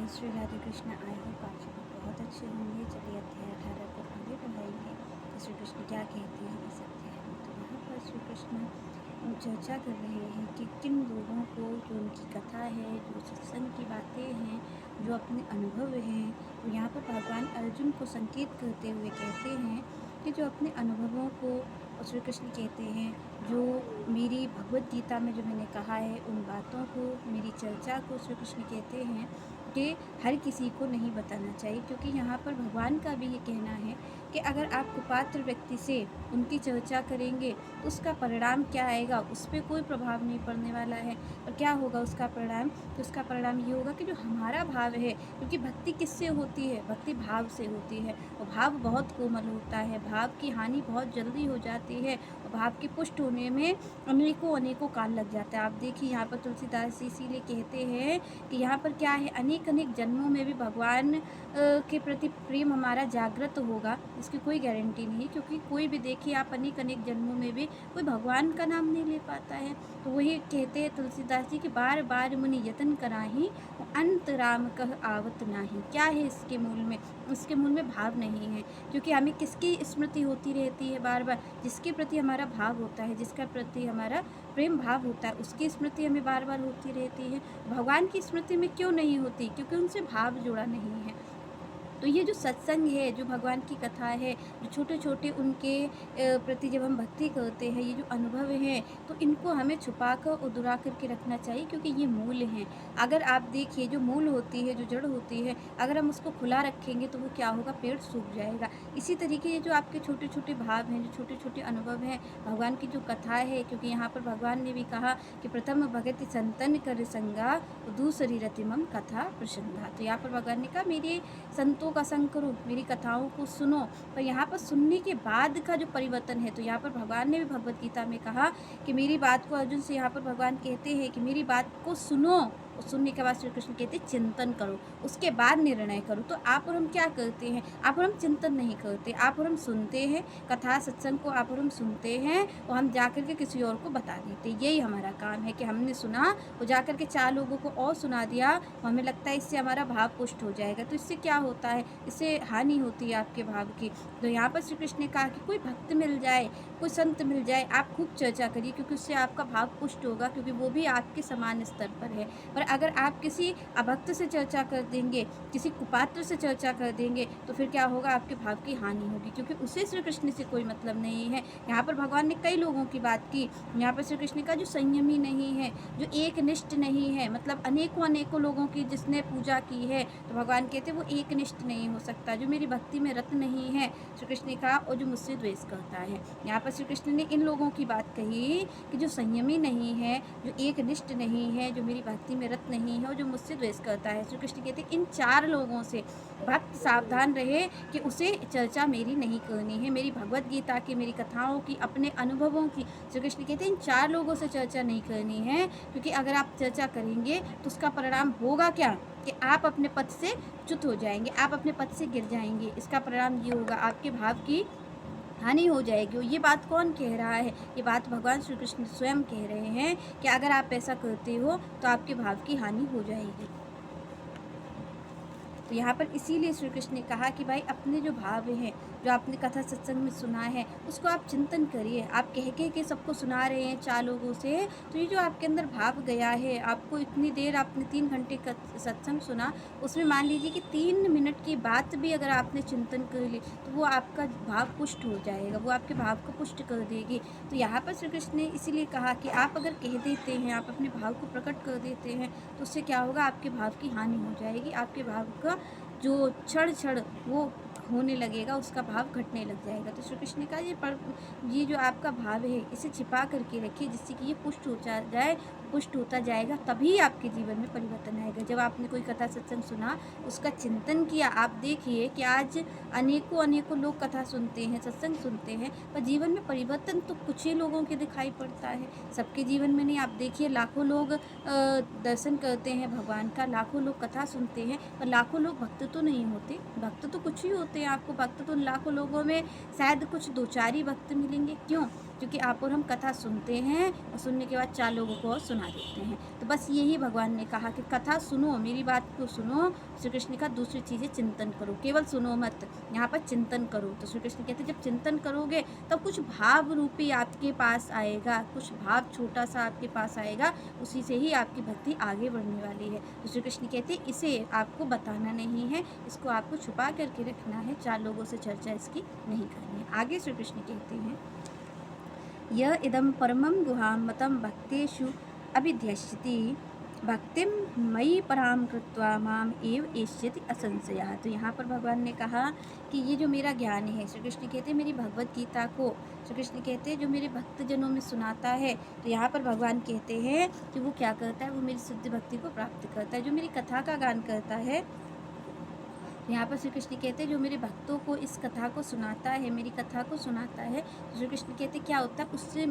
Shri Radhe Krishna. I hope आप सभी बहुत अच्छे होंगे। चलिए अध्याय 18 को आगे बढ़ाएंगे कि श्री कृष्ण क्या कहते हैं इस अध्याय में। तो यहाँ पर श्री कृष्ण चर्चा कर रहे हैं कि किन लोगों को जो उनकी कथा है, जो सत्संग की बातें हैं, जो अपने अनुभव हैं, तो यहाँ पर भगवान अर्जुन को संकेत करते हुए कहते हैं कि जो अपने अनुभवों को श्री कृष्ण कहते हैं, जो मेरी भगवत गीता में जो मैंने कहा है उन बातों को, मेरी चर्चा को श्री कृष्ण कहते हैं कि हर किसी को नहीं बताना चाहिए। क्योंकि यहाँ पर भगवान का भी ये कहना है कि अगर आप कुपात्र व्यक्ति से उनकी चर्चा करेंगे तो उसका परिणाम क्या आएगा, उस पर कोई प्रभाव नहीं पड़ने वाला है। और क्या होगा उसका परिणाम? तो उसका परिणाम ये होगा कि जो हमारा भाव है, क्योंकि भक्ति किससे होती है? भक्ति भाव से होती है। और भाव बहुत कोमल होता है, भाव की हानि बहुत जल्दी हो जाती है और भाव के पुष्ट होने में अनेकों अनेकों काल लग जाता है। आप देखिए यहाँ पर तुलसीदास जी इसीलिए कहते हैं कि यहाँ पर क्या है, अनेक अनेक जन्मों में भी भगवान के प्रति प्रेम हमारा जागृत होगा, इसकी कोई गारंटी नहीं। क्योंकि कोई भी देखिए आप अनेक अनेक जन्मों में भी कोई भगवान का नाम नहीं ले पाता है। तो वही कहते हैं तुलसीदास जी कि बार बार मुनि यतन कराही, अंत राम कह आवत नाही। क्या है इसके मूल में? इसके मूल में भाव नहीं है। क्योंकि हमें किसकी स्मृति होती रहती है बार बार? जिसके प्रति हमारा भाव होता है, जिसका प्रति हमारा प्रेम भाव होता है, उसकी स्मृति हमें बार बार होती रहती है। भगवान की स्मृति में क्यों नहीं होती? क्योंकि उनसे भाव जुड़ा नहीं है। तो ये जो सत्संग है, जो भगवान की कथा है, जो छोटे छोटे उनके प्रति जब हम भक्ति करते हैं, ये जो अनुभव हैं, तो इनको हमें छुपा कर और दुरा करके रखना चाहिए। क्योंकि ये मूल हैं। अगर आप देखिए जो मूल होती है, जो जड़ होती है, अगर हम उसको खुला रखेंगे तो वो क्या होगा? पेड़ सूख जाएगा। इसी तरीके ये जो आपके छोटे छोटे भाव हैं, जो छोटे छोटे अनुभव हैं, भगवान की जो कथा है, क्योंकि यहाँ पर भगवान ने भी कहा कि प्रथम भगति संतन कर संगा, दूसरी रतिमम कथा प्रसंगा। तो यहाँ पर भगवान ने कहा मेरे संतों का संग करो, मेरी कथाओं को सुनो। पर यहाँ पर सुनने के बाद का जो परिवर्तन है, तो यहाँ पर भगवान ने भी भगवत गीता में कहा कि मेरी बात को, अर्जुन से यहाँ पर भगवान कहते हैं कि मेरी बात को सुनो, और सुनने के बाद श्री कृष्ण कहते हैं चिंतन करो, उसके बाद निर्णय करो। तो आप और हम क्या करते हैं? आप और हम चिंतन नहीं करते, आप और हम सुनते हैं कथा सत्संग को, आप और हम सुनते हैं और हम जाकर के किसी और को बता देते। यही हमारा काम है कि हमने सुना और जाकर के 4 लोगों को और सुना दिया, और हमें लगता है इससे हमारा भाव पुष्ट हो जाएगा। तो इससे क्या होता है? इससे हानि होती है आपके भाव की। तो यहाँ पर श्री कृष्ण ने कहा कि कोई भक्त मिल जाए, कोई संत मिल जाए, आप खूब चर्चा करिए, क्योंकि उससे आपका भाव पुष्ट होगा, क्योंकि वो भी आपके समान स्तर पर है। पर अगर आप किसी अभक्त से चर्चा कर देंगे, किसी कुपात्र से चर्चा कर देंगे, तो फिर क्या होगा? आपके भाव की हानि होगी, क्योंकि उसे श्री कृष्ण से कोई मतलब नहीं है। यहाँ पर भगवान ने कई लोगों की बात की। यहाँ पर श्री कृष्ण का जो संयमी नहीं है, जो एक निष्ठ नहीं है, मतलब अनेकों अनेकों लोगों की जिसने पूजा की है, तो भगवान कहते वो एक निष्ठ नहीं हो सकता, जो मेरी भक्ति में रत नहीं है, श्री कृष्ण ने कहा, और जो मुझसे द्वेष करता है। यहाँ पर श्री कृष्ण ने इन लोगों की बात कही कि जो संयमी नहीं है, जो एक निष्ठ नहीं है, जो मेरी भक्ति में रत नहीं है और जो मुझसे द्वेष करता है। श्री कृष्ण कहते इन 4 लोगों से भक्त सावधान रहे कि उसे चर्चा मेरी नहीं करनी है, मेरी भगवत गीता की, मेरी कथाओं की, अपने अनुभवों की। श्री कृष्ण कहते इन 4 लोगों से चर्चा नहीं करनी है, क्योंकि अगर आप चर्चा करेंगे तो उसका परिणाम होगा क्या? कि आप अपने पद से च्युत हो जाएंगे, आप अपने पद से गिर जाएंगे। इसका परिणाम ये होगा, आपके भाव की हानि हो जाएगी। और ये बात कौन कह रहा है? ये बात भगवान श्री कृष्ण स्वयं कह रहे हैं कि अगर आप ऐसा करते हो तो आपके भाव की हानि हो जाएगी। तो यहाँ पर इसीलिए श्री कृष्ण ने कहा कि भाई अपने जो भाव हैं, जो आपने कथा सत्संग में सुना है, उसको आप चिंतन करिए। आप कह के सबको सुना रहे हैं 4 लोगों से, तो ये जो आपके अंदर भाव गया है, आपको इतनी देर आपने 3 घंटे का सत्संग सुना, उसमें मान लीजिए कि 3 मिनट की बात भी अगर आपने चिंतन कर ली, तो वो आपका भाव पुष्ट हो जाएगा, वो आपके भाव को पुष्ट कर देगी। तो यहाँ पर श्री कृष्ण ने इसीलिए कहा कि आप अगर कह देते हैं, आप अपने भाव को प्रकट कर देते हैं, तो उससे क्या होगा? आपके भाव की हानि हो जाएगी, आपके भाव का जो क्षण वो होने लगेगा, उसका भाव घटने लग जाएगा। तो श्री कृष्ण ने कहा ये जो आपका भाव है, इसे छिपा करके रखिए, जिससे कि ये पुष्ट हो जाए, पुष्ट होता जाएगा, तभी आपके जीवन में परिवर्तन आएगा। जब आपने कोई कथा सत्संग सुना, उसका चिंतन किया, आप देखिए कि आज अनेकों अनेकों लोग कथा सुनते हैं, सत्संग सुनते हैं, पर जीवन में परिवर्तन तो कुछ ही लोगों के दिखाई पड़ता है, सबके जीवन में नहीं। आप देखिए लाखों लोग दर्शन करते हैं भगवान का, लाखों लोग कथा सुनते हैं, पर लाखों लोग भक्त तो नहीं होते। भक्त तो कुछ ही होते हैं, आपको भक्त तो लाखों लोगों में शायद कुछ 2-4 ही भक्त मिलेंगे। क्यों? क्योंकि आप और हम कथा सुनते हैं और सुनने के बाद 4 लोगों को और सुना देते हैं। तो बस यही भगवान ने कहा कि कथा सुनो, मेरी बात को सुनो। श्री कृष्ण का दूसरी चीज़ें चिंतन करो, केवल सुनो मत, यहाँ पर चिंतन करो। तो श्री कृष्ण कहते हैं जब चिंतन करोगे तब कुछ भाव रूपी आपके पास आएगा, कुछ भाव छोटा सा आपके पास आएगा, उसी से ही आपकी भक्ति आगे बढ़ने वाली है। तो श्री कृष्ण कहते हैं इसे आपको बताना नहीं है, इसको आपको छुपा करके रखना है, 4 लोगों से चर्चा इसकी नहीं करनी है। आगे श्री कृष्ण कहते हैं यह इदम परमं गुहां मतम भक्तेषु अभिध्यस्यति भक्तिम मयि पराम कृत्वा माम एव एष्यति असंशया। तो यहाँ पर भगवान ने कहा कि ये जो मेरा ज्ञान है, श्री कृष्ण कहते हैं मेरी भगवत गीता को श्री कृष्ण कहते हैं जो मेरे भक्तजनों में सुनाता है। तो यहाँ पर भगवान कहते हैं कि वो क्या करता है, वो मेरी शुद्ध भक्ति को प्राप्त करता है। जो मेरी कथा का गान करता है, यहाँ पर श्री कृष्ण कहते हैं जो मेरे भक्तों को इस कथा को सुनाता है, मेरी कथा को सुनाता है, श्री कृष्ण कहते क्या होता है, उससे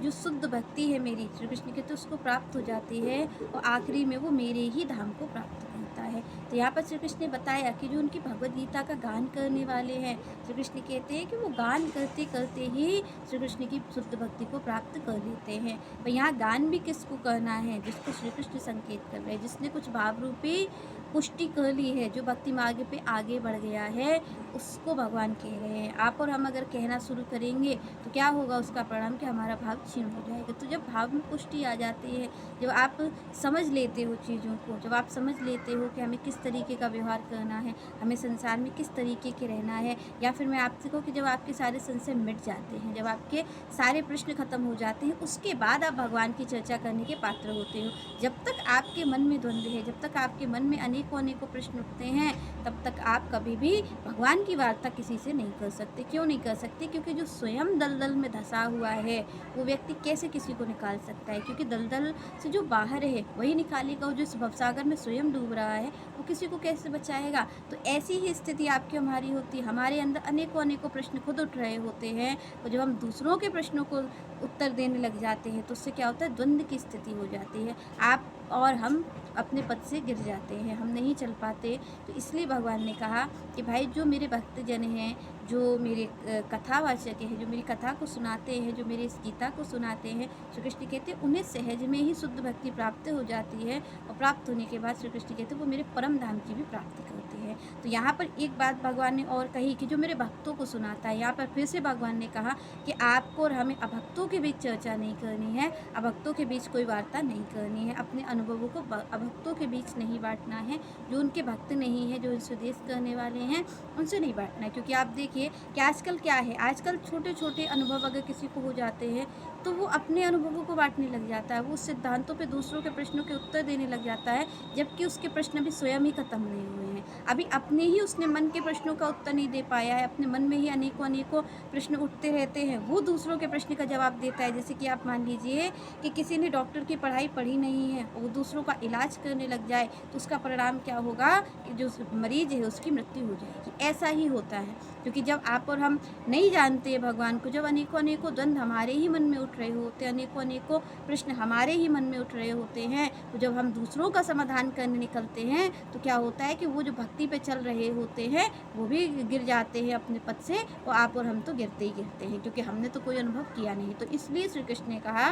जो शुद्ध भक्ति है मेरी, श्री कृष्ण कहते उसको प्राप्त हो जाती है और आखिरी में वो मेरे ही धाम को प्राप्त करता है। तो यहाँ पर श्री कृष्ण ने बताया कि जो उनकी भगवद गीता का गान करने वाले हैं, श्री कृष्ण कहते हैं कि वो गान करते करते ही श्री कृष्ण की शुद्ध भक्ति को प्राप्त कर लेते हैं। और यहाँ गान भी किसको करना है, जिसको श्री कृष्ण संकेत कर रहे हैं, जिसने कुछ भाव रूपी पुष्टि कर ली है, जो भक्ति मार्ग पे आगे बढ़ गया है, उसको भगवान कह रहे हैं। आप और हम अगर कहना शुरू करेंगे तो क्या होगा, उसका परिणाम कि हमारा भाव क्षीण हो जाएगा। तो जब भाव में पुष्टि आ जाती है, जब आप समझ लेते हो चीज़ों को, जब आप समझ लेते हो कि हमें किस तरीके का व्यवहार करना है, हमें संसार में किस तरीके के रहना है, या फिर मैं आपसे कहूँ कि जब आपके सारे संशय मिट जाते हैं, जब आपके सारे प्रश्न खत्म हो जाते हैं, उसके बाद आप भगवान की चर्चा करने के पात्र होते हो। जब तक आपके मन में द्वंद्व है, जब तक आपके मन में अनेकों प्रश्न उठते हैं, तब तक आप कभी भी भगवान की वार्ता किसी से नहीं कर सकते। क्यों नहीं कर सकते? क्योंकि जो स्वयं दलदल में धंसा हुआ है वो व्यक्ति कैसे किसी को निकाल सकता है? क्योंकि दलदल से जो बाहर है वही निकालेगा, और जो इस भवसागर में स्वयं डूब रहा है वो किसी को कैसे बचाएगा? तो ऐसी ही स्थिति आपकी हमारी होती है। हमारे अंदर अनेकों प्रश्न खुद उठ रहे होते हैं, और जब हम दूसरों के प्रश्नों को उत्तर देने लग जाते हैं तो उससे क्या होता है, द्वंद्व की स्थिति हो जाती है। आप और हम अपने पद से गिर जाते हैं, हम नहीं चल पाते। तो इसलिए भगवान ने कहा कि भाई जो मेरे भक्तजन हैं, जो मेरे कथावाचक हैं, जो मेरी कथा को सुनाते हैं, जो मेरे इस गीता को सुनाते हैं, श्री कृष्ण कहते हैं उन्हें सहज में ही शुद्ध भक्ति प्राप्त हो जाती है, और प्राप्त होने के बाद श्री कृष्ण कहते हैं वो मेरे परम धाम की भी प्राप्ति करते हैं। तो यहाँ पर एक बात भगवान ने और कही कि जो मेरे भक्तों को सुनाता है। यहाँ पर फिर से भगवान ने कहा कि आपको और हमें अभक्तों के बीच चर्चा नहीं करनी है, अभक्तों के बीच कोई वार्ता नहीं करनी है, अपने अनुभवों को अभक्तों के बीच नहीं बांटना है। जो उनके भक्त नहीं है, जो स्वदेश करने वाले हैं, उनसे नहीं बांटना है। क्योंकि आप देखिए कि आजकल क्या है, आजकल छोटे छोटे अनुभव अगर किसी को हो जाते हैं तो वो अपने अनुभवों को बांटने लग जाता है, वो सिद्धांतों पे दूसरों के प्रश्नों के उत्तर देने लग जाता है, जबकि उसके प्रश्न अभी स्वयं ही खत्म नहीं हुए हैं। अभी अपने ही उसने मन के प्रश्नों का उत्तर नहीं दे पाया है, अपने मन में ही अनेकों प्रश्न उठते रहते हैं, वो दूसरों के प्रश्न का जवाब देता है। जैसे कि आप मान लीजिए कि किसी ने डॉक्टर की पढ़ाई पढ़ी नहीं है, वो दूसरों का इलाज करने लग जाए, तो उसका परिणाम क्या होगा कि जो मरीज है उसकी मृत्यु हो जाएगी। ऐसा ही होता है, क्योंकि जब आप और हम नहीं जानते भगवान को, जब अनेकों द्वंद्व हमारे ही मन में उठ रहे होते हैं, अनेकों प्रश्न हमारे ही मन में उठ रहे होते हैं, तो जब हम दूसरों का समाधान करने निकलते हैं तो क्या होता है कि वो जो भक्ति पे चल रहे होते हैं वो भी गिर जाते हैं अपने पद से, और आप और हम तो गिरते ही गिरते हैं, क्योंकि हमने तो कोई अनुभव किया नहीं। तो इसलिए श्री कृष्ण ने कहा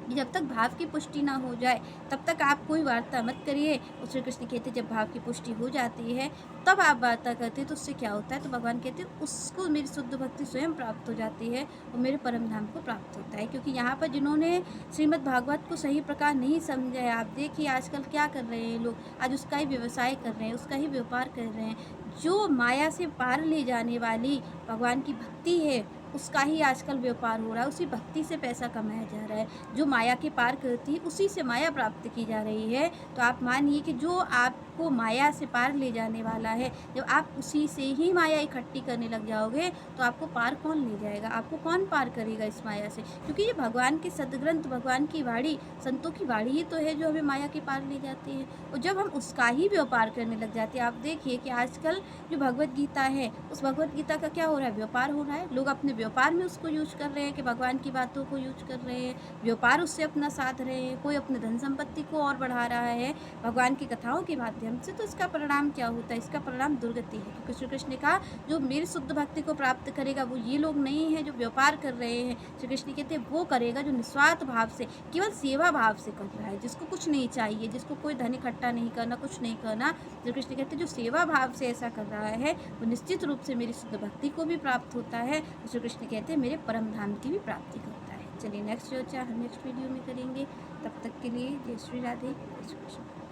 कि जब तक भाव की पुष्टि ना हो जाए तब तक आप कोई वार्ता मत करिए। और श्री कृष्ण कहते जब भाव की पुष्टि हो जाती है तब आप वार्ता करते हैं, तो उससे क्या होता है, तो भगवान कहते हैं उसको मेरी शुद्ध भक्ति स्वयं प्राप्त हो जाती है और मेरे परम धाम को प्राप्त होता है। क्योंकि यहाँ पर जिन्होंने श्रीमद् भागवत को सही प्रकार नहीं समझा है, आप देखिए आजकल क्या कर रहे हैं लोग, आज उसका ही व्यवसाय कर रहे हैं, उसका ही व्यापार कर रहे हैं। जो माया से पार ले जाने वाली भगवान की भक्ति है उसका ही आजकल व्यापार हो रहा है, उसी भक्ति से पैसा कमाया जा रहा है। जो माया के पार करती है उसी से माया प्राप्त की जा रही है। तो आप मानिए कि जो आपको माया से पार ले जाने वाला है, जब आप उसी से ही माया इकट्ठी करने लग जाओगे तो आपको पार कौन ले जाएगा, आपको कौन पार करेगा इस माया से? क्योंकि ये भगवान के सदग्रंथ, भगवान की वाणी, संतों की वाणी ही तो है जो हमें माया के पार ले जाती है। और जब हम उसका ही व्यापार करने लग जाते हैं, आप देखिए कि आजकल जो भगवत गीता है उस भगवत गीता का क्या हो रहा है, व्यापार हो रहा है। लोग अपने व्यापार में उसको यूज कर रहे हैं कि भगवान की बातों को यूज कर रहे हैं, व्यापार उससे अपना साध रहे हैं, कोई अपने धन संपत्ति को और बढ़ा रहा है भगवान की कथाओं के माध्यम से, तो इसका परिणाम क्या होता है? इसका परिणाम दुर्गति है। क्योंकि श्री कृष्ण ने कहा जो मेरी शुद्ध भक्ति को प्राप्त करेगा वो ये लोग नहीं है जो व्यापार कर रहे हैं। श्री कृष्ण कहते हैं वो करेगा जो निस्वार्थ भाव से, केवल सेवा भाव से कर रहा है, जिसको कुछ नहीं चाहिए, जिसको कोई धन इकट्ठा नहीं करना, कुछ नहीं करना। श्री कृष्ण कहते हैं जो सेवा भाव से ऐसा कर रहा है वो निश्चित रूप से मेरी शुद्ध भक्ति को भी प्राप्त होता है। श्री कृष्ण कहते हैं मेरे परम धाम की भी प्राप्ति करता है। चलिए नेक्स्ट चर्चा हम नेक्स्ट वीडियो में करेंगे। तब तक के लिए जय श्री राधे, जय श्री कृष्ण।